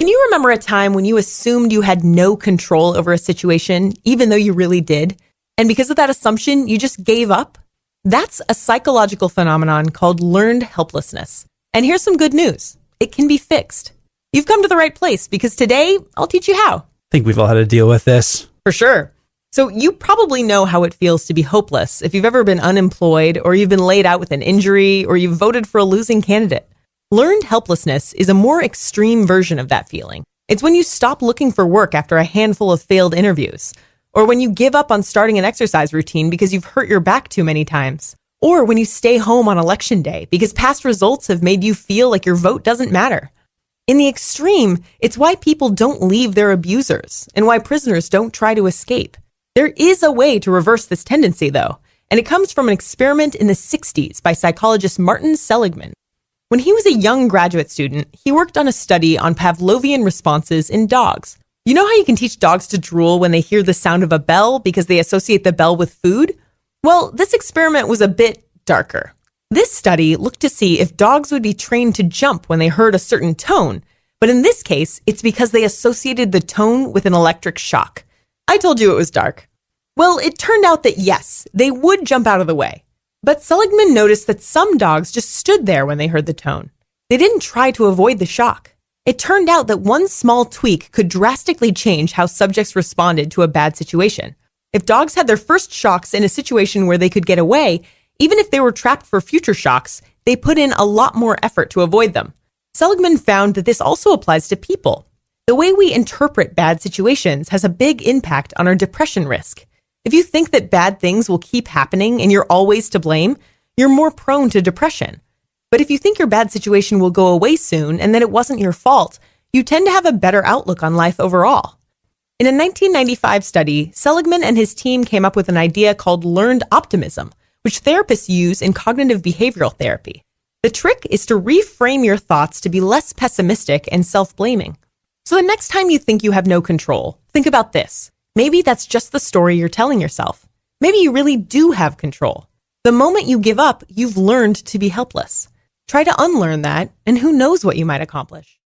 Can you remember a time when you assumed you had no control over a situation, even though you really did? And because of that assumption, you just gave up? That's a psychological phenomenon called learned helplessness. And here's some good news. It can be fixed. You've come to the right place because today I'll teach you how. I think we've all had to deal with this. For sure. So you probably know how it feels to be hopeless if you've ever been unemployed or you've been laid out with an injury or you've voted for a losing candidate. Learned helplessness is a more extreme version of that feeling. It's when you stop looking for work after a handful of failed interviews, or when you give up on starting an exercise routine because you've hurt your back too many times, or when you stay home on election day because past results have made you feel like your vote doesn't matter. In the extreme, it's why people don't leave their abusers and why prisoners don't try to escape. There is a way to reverse this tendency, though, and it comes from an experiment in the 60s by psychologist Martin Seligman. When he was a young graduate student, he worked on a study on Pavlovian responses in dogs. You know how you can teach dogs to drool when they hear the sound of a bell because they associate the bell with food? Well, this experiment was a bit darker. This study looked to see if dogs would be trained to jump when they heard a certain tone, but in this case, it's because they associated the tone with an electric shock. I told you it was dark. Well, it turned out that yes, they would jump out of the way. But Seligman noticed that some dogs just stood there when they heard the tone. They didn't try to avoid the shock. It turned out that one small tweak could drastically change how subjects responded to a bad situation. If dogs had their first shocks in a situation where they could get away, even if they were trapped for future shocks, they put in a lot more effort to avoid them. Seligman found that this also applies to people. The way we interpret bad situations has a big impact on our depression risk. If you think that bad things will keep happening and you're always to blame, you're more prone to depression. But if you think your bad situation will go away soon and that it wasn't your fault, you tend to have a better outlook on life overall. In a 1995 study, Seligman and his team came up with an idea called learned optimism, which therapists use in cognitive behavioral therapy. The trick is to reframe your thoughts to be less pessimistic and self-blaming. So the next time you think you have no control, think about this. Maybe that's just the story you're telling yourself. Maybe you really do have control. The moment you give up, you've learned to be helpless. Try to unlearn that, and who knows what you might accomplish.